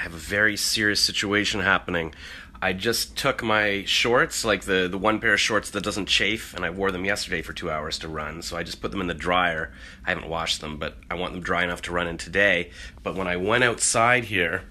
have a very serious situation happening. I just took my shorts, like the one pair of shorts that doesn't chafe, and I wore them yesterday for 2 hours to run. So I just put them in the dryer. I haven't washed them, but I want them dry enough to run in today. But when I went outside here,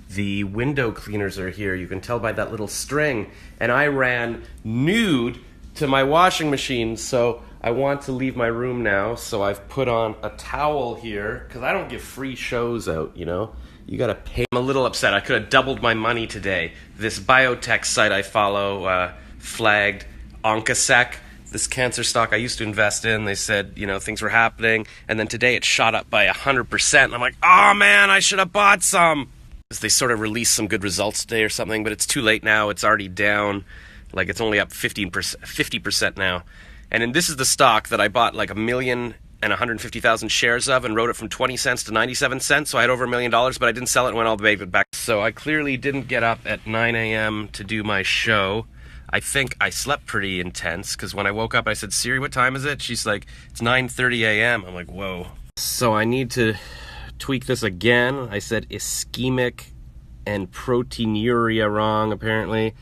the window cleaners are here. You can tell by that little string. And I ran nude to my washing machine, so I want to leave my room now. So I've put on a towel here, because I don't give free shows out, you know? You gotta pay. I'm a little upset. I could have doubled my money today. This biotech site I follow flagged Oncosec, this cancer stock I used to invest in. They said, you know, things were happening. And then today it shot up by 100%. And I'm like, oh man, I should have bought some. They sort of released some good results today or something, but it's too late now. It's already down. Like, it's only up 50% now. And this is the stock that I bought like 1,150,000 shares of and wrote it from 20 cents to 97 cents. So I had over $1 million, but I didn't sell it and went all the way back. So I clearly didn't get up at 9 a.m. to do my show. I think I slept pretty intense, because when I woke up, I said, Siri, what time is it? She's like, it's 9:30 a.m. I'm like, whoa. So I need to tweak this again. I said ischemic and proteinuria wrong, apparently.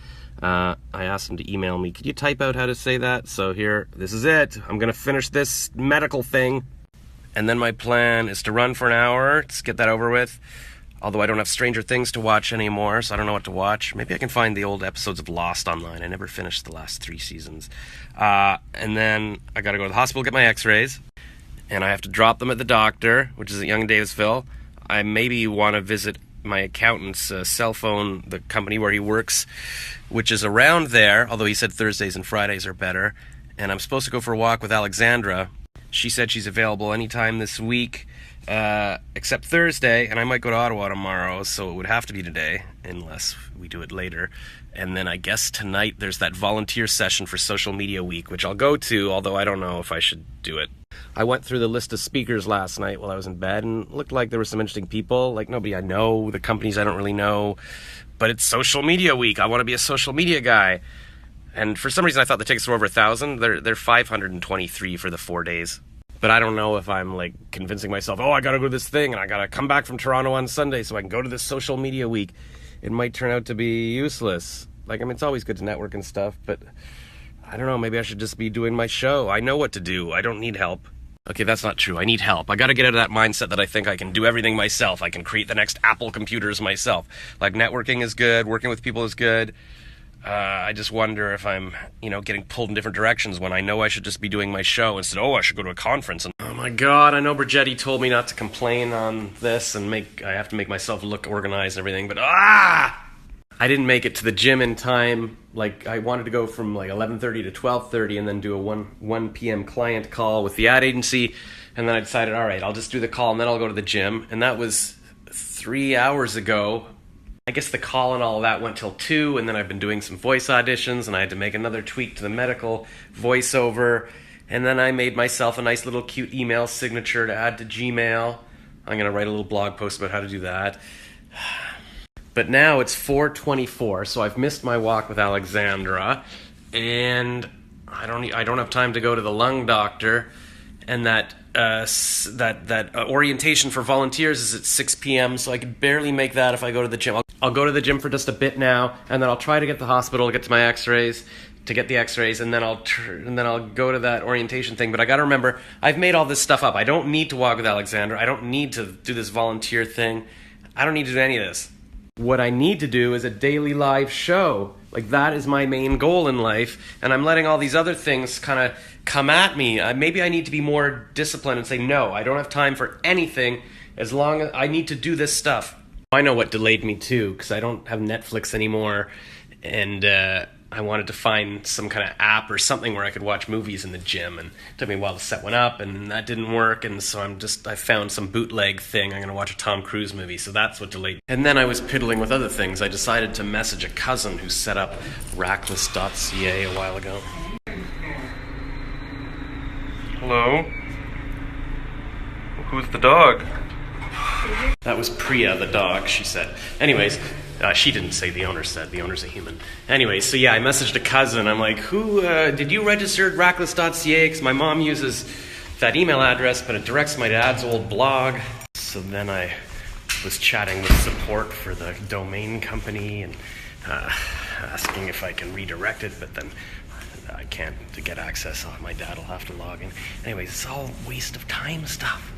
I asked him to email me. Could you type out how to say that? So here, this is it. I'm going to finish this medical thing. And then my plan is to run for an hour. Let's get that over with. Although I don't have Stranger Things to watch anymore, so I don't know what to watch. Maybe I can find the old episodes of Lost online. I never finished the last 3 seasons. And then I got to go to the hospital, get my x-rays. And I have to drop them at the doctor, which is at Yonge and Davisville. I maybe want to visit my accountant's cell phone, the company where he works, which is around there, although he said Thursdays and Fridays are better. And I'm supposed to go for a walk with Alexandra. She said she's available anytime this week, except Thursday, and I might go to Ottawa tomorrow, so it would have to be today, unless we do it later. And then I guess tonight there's that volunteer session for Social Media Week, which I'll go to, although I don't know if I should do it. I went through the list of speakers last night while I was in bed, and it looked like there were some interesting people, like nobody I know, the companies I don't really know, but it's Social Media Week. I want to be a social media guy. And for some reason I thought the tickets were over 1,000. They're 523 for the 4 days. But I don't know if I'm like convincing myself, oh, I gotta go to this thing and I gotta come back from Toronto on Sunday so I can go to this Social Media Week. It might turn out to be useless. Like, I mean, it's always good to network and stuff, but I don't know, maybe I should just be doing my show. I know what to do. I don't need help. Okay, that's not true. I need help. I gotta get out of that mindset that I think I can do everything myself. I can create the next Apple computers myself. Like, networking is good, working with people is good. I just wonder if I'm, getting pulled in different directions when I know I should just be doing my show instead. Oh, I should go to a conference. And oh my God, I know Brigetti told me not to complain on this and I have to make myself look organized and everything, but I didn't make it to the gym in time. Like, I wanted to go from like 11:30 to 12:30 and then do a 1 p.m. client call with the ad agency. And then I decided, all right, I'll just do the call and then I'll go to the gym. And that was 3 hours ago. I guess the call and all of that went till 2, and then I've been doing some voice auditions, and I had to make another tweak to the medical voiceover, and then I made myself a nice little cute email signature to add to Gmail. I'm going to write a little blog post about how to do that. But now it's 4:24, so I've missed my walk with Alexandra, and I don't have time to go to the lung doctor, and that orientation for volunteers is at 6 p.m., so I could barely make that if I go to the gym. I'll go to the gym for just a bit now, and then I'll try to get to the hospital, get to my x-rays, and then I'll go to that orientation thing. But I got to remember, I've made all this stuff up. I don't need to walk with Alexandra. I don't need to do this volunteer thing. I don't need to do any of this. What I need to do is a daily live show. Like, that is my main goal in life, and I'm letting all these other things kind of come at me. Maybe I need to be more disciplined and say, no, I don't have time for anything as long as I need to do this stuff. I know what delayed me too, because I don't have Netflix anymore, and I wanted to find some kind of app or something where I could watch movies in the gym, and it took me a while to set one up, and that didn't work, and so I found some bootleg thing. I'm going to watch a Tom Cruise movie, so that's what delayed me. And then I was piddling with other things. I decided to message a cousin who set up Rackless.ca a while ago. Hello? Who's the dog? That was Priya, the dog, she said. Anyways, she didn't say, the owner said. The owner's a human. Anyways, so yeah, I messaged a cousin. I'm like, did you register at Rackless.ca? Because my mom uses that email address, but it directs my dad's old blog. So then I was chatting with support for the domain company and asking if I can redirect it, but then I can't to get access. My dad will have to log in. Anyways, it's all waste of time stuff.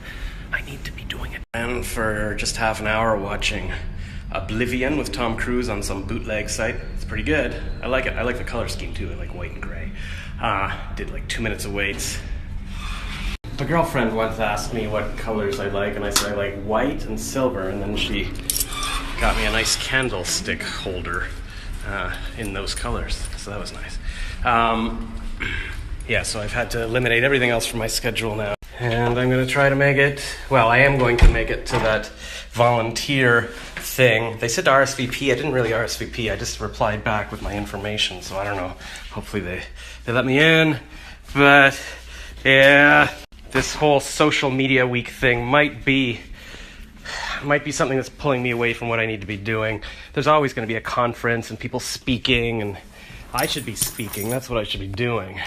I need to be doing it. And for just half an hour watching Oblivion with Tom Cruise on some bootleg site. It's pretty good. I like it. I like the color scheme too. I like white and gray. Did like 2 minutes of weights. My girlfriend once asked me what colors I like, and I said I like white and silver, and then she got me a nice candlestick holder in those colors. So that was nice. Yeah, so I've had to eliminate everything else from my schedule now. And I'm going to try to make it, well, I am going to make it to that volunteer thing. They said RSVP. I didn't really RSVP. I just replied back with my information, so I don't know. Hopefully they let me in. But, yeah, this whole social media week thing might be something that's pulling me away from what I need to be doing. There's always going to be a conference and people speaking, and I should be speaking. That's what I should be doing.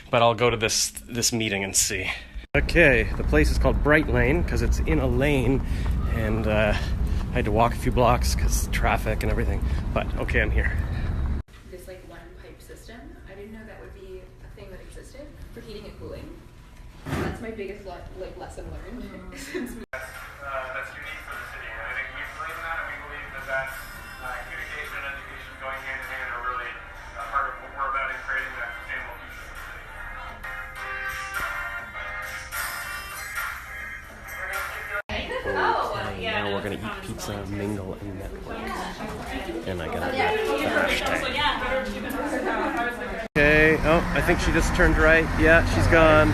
But I'll go to this meeting and see. Okay, the place is called Bright Lane because it's in a lane, and I had to walk a few blocks because traffic and everything. But okay, I'm here. This like one pipe system, I didn't know that would be a thing that existed for heating and cooling. That's my biggest lesson learned. That's unique for the city, and I think we believe in that, and we believe that communication and education going hand in hand are really part of what we're about in creating that sustainable future for the city. Okay, now we're gonna eat pizza, mingle, and network. And I gotta the hashtag. Okay, oh, I think she just turned right. Yeah, she's gone.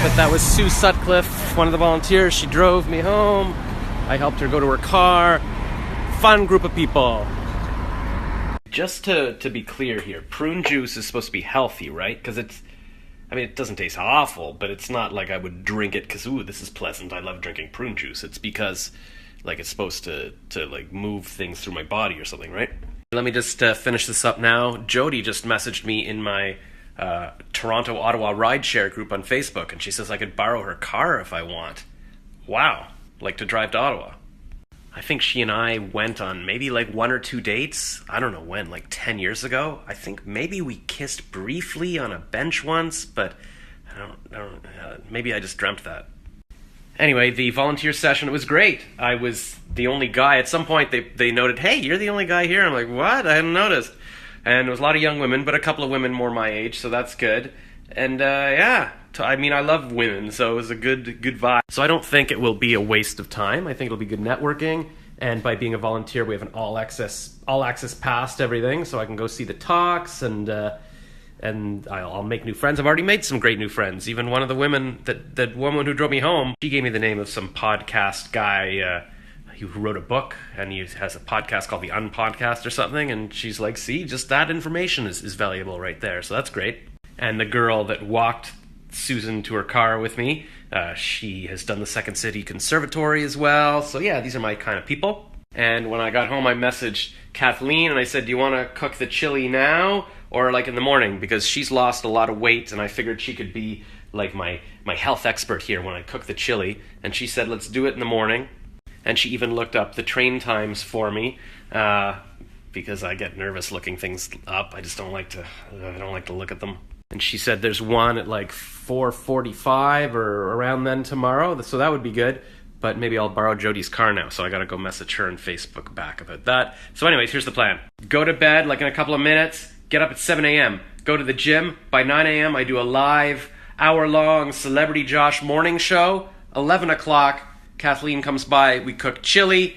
But that was Sue Sutcliffe, one of the volunteers. She drove me home. I helped her go to her car. Fun group of people. Just to be clear here, prune juice is supposed to be healthy, right? Because it doesn't taste awful, but it's not like I would drink it because, ooh, this is pleasant. I love drinking prune juice. It's because, like, it's supposed to like, move things through my body or something, right? Let me just finish this up now. Jody just messaged me in my Toronto-Ottawa rideshare group on Facebook, and she says I could borrow her car if I want. Wow. Like, to drive to Ottawa. I think she and I went on maybe like 1 or 2 dates. I don't know when, like 10 years ago. I think maybe we kissed briefly on a bench once, but maybe I just dreamt that. Anyway, the volunteer session, it was great. I was the only guy. At some point, they noted, hey, you're the only guy here. I'm like, what? I hadn't noticed. And there was a lot of young women, but a couple of women more my age, so that's good. And yeah, I mean, I love women, so it was a good vibe. So I don't think it will be a waste of time. I think it'll be good networking. And by being a volunteer, we have an all access pass to everything, so I can go see the talks, and I'll make new friends. I've already made some great new friends. Even one of the women, that woman who drove me home, she gave me the name of some podcast guy who wrote a book, and he has a podcast called The Unpodcast or something, and she's like, see, just that information is valuable right there, so that's great. And the girl that walked Susan to her car with me, she has done the Second City Conservatory as well, so yeah, these are my kind of people. And when I got home, I messaged Kathleen, and I said, do you want to cook the chili now, or like in the morning, because she's lost a lot of weight, and I figured she could be like my health expert here when I cook the chili, and she said, let's do it in the morning. And she even looked up the train times for me, because I get nervous looking things up. I don't like to look at them. And she said there's one at like 4:45 or around then tomorrow, so that would be good. But maybe I'll borrow Jody's car now, so I gotta go message her on Facebook back about that. So anyways, here's the plan. Go to bed like in a couple of minutes, get up at 7 a.m., go to the gym. By 9 a.m. I do a live hour-long Celebrity Josh morning show. 11 o'clock, Kathleen comes by, we cook chili,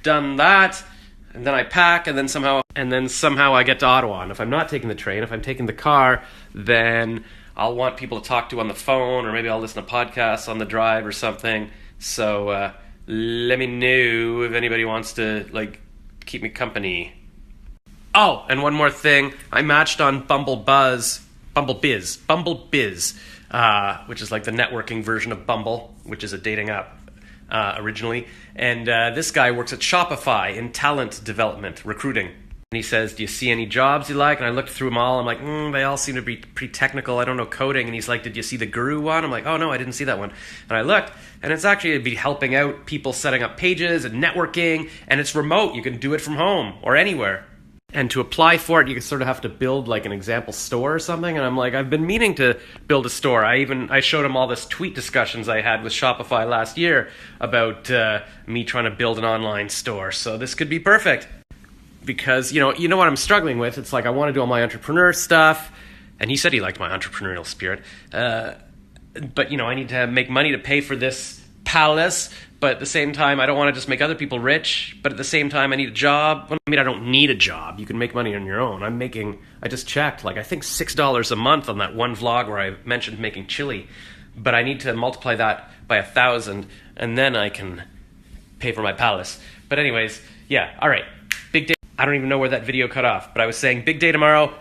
done that, and then I pack, and then somehow I get to Ottawa. And if I'm not taking the train, if I'm taking the car, then I'll want people to talk to on the phone, or maybe I'll listen to podcasts on the drive or something. So let me know if anybody wants to like keep me company. Oh, and one more thing, I matched on Bumblebiz, which is like the networking version of Bumble, which is a dating app originally. And this guy works at Shopify in talent development, recruiting. And he says, do you see any jobs you like? And I looked through them all. I'm like, they all seem to be pretty technical. I don't know coding. And he's like, did you see the Guru one? I'm like, oh, no, I didn't see that one. And I looked, and it's actually to be helping out people setting up pages and networking. And it's remote. You can do it from home or anywhere. And to apply for it, you sort of have to build like an example store or something. And I'm like, I've been meaning to build a store. I showed him all this tweet discussions I had with Shopify last year about me trying to build an online store. So this could be perfect. Because, you know what I'm struggling with? It's like I want to do all my entrepreneur stuff. And he said he liked my entrepreneurial spirit. But, I need to make money to pay for this palace. But at the same time, I don't want to just make other people rich. But at the same time, I need a job. I mean, I don't need a job. You can make money on your own. I just checked, I think $6 a month on that one vlog where I mentioned making chili. But I need to multiply that by 1,000. And then I can pay for my palace. But anyways, yeah, all right. Big day. I don't even know where that video cut off, but I was saying big day tomorrow,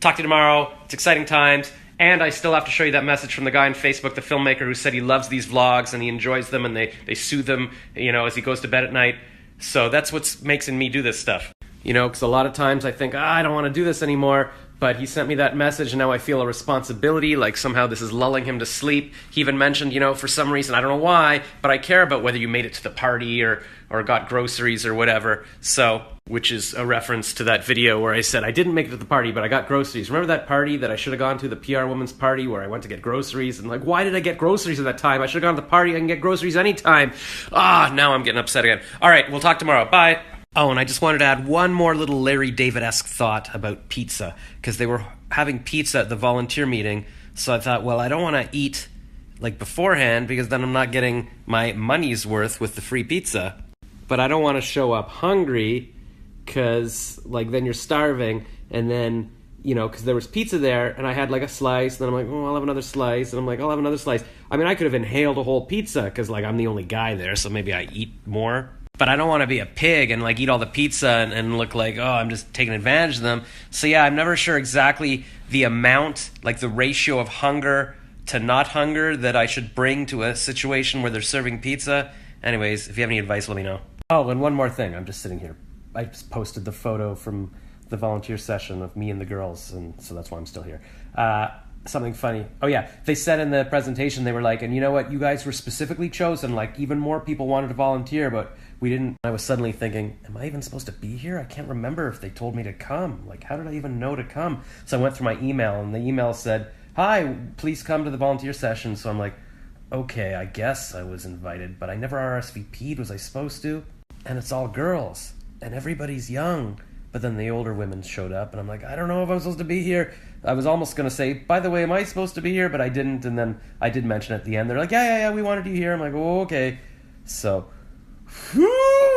talk to you tomorrow, it's exciting times, and I still have to show you that message from the guy on Facebook, the filmmaker who said he loves these vlogs and he enjoys them and they soothe him, as he goes to bed at night. So that's what's making me do this stuff. Because a lot of times I think, I don't want to do this anymore, but he sent me that message and now I feel a responsibility, like somehow this is lulling him to sleep. He even mentioned, for some reason, I don't know why, but I care about whether you made it to the party or got groceries or whatever. So, which is a reference to that video where I said I didn't make it to the party, but I got groceries. Remember that party that I should have gone to, the PR woman's party where I went to get groceries? And why did I get groceries at that time? I should have gone to the party. I can get groceries anytime. Now I'm getting upset again. All right, we'll talk tomorrow. Bye. Oh, and I just wanted to add one more little Larry David-esque thought about pizza, because they were having pizza at the volunteer meeting, so I thought, well, I don't want to eat beforehand, because then I'm not getting my money's worth with the free pizza. But I don't want to show up hungry, because then you're starving, and then, because there was pizza there, and I had a slice, and then I'm like, I'll have another slice, and I'm like, I'll have another slice. I mean, I could have inhaled a whole pizza, because I'm the only guy there, so maybe I eat more. But I don't want to be a pig and eat all the pizza and look like, I'm just taking advantage of them. So yeah, I'm never sure exactly the amount, the ratio of hunger to not hunger that I should bring to a situation where they're serving pizza. Anyways, if you have any advice, let me know. Oh, and one more thing. I'm just sitting here. I just posted the photo from the volunteer session of me and the girls, and so that's why I'm still here. Something funny. Oh yeah, they said in the presentation, they were like, and you know what, you guys were specifically chosen, even more people wanted to volunteer, but we didn't. I was suddenly thinking, am I even supposed to be here? I can't remember if they told me to come. How did I even know to come? So I went through my email, and the email said, hi, please come to the volunteer session. So I'm like, okay, I guess I was invited, but I never RSVP'd. Was I supposed to? And it's all girls, and everybody's young. But then the older women showed up, and I'm like, I don't know if I'm supposed to be here. I was almost going to say, by the way, am I supposed to be here? But I didn't, and then I did mention at the end. They're like, yeah, we wanted you here. I'm like, oh, okay. So, whew.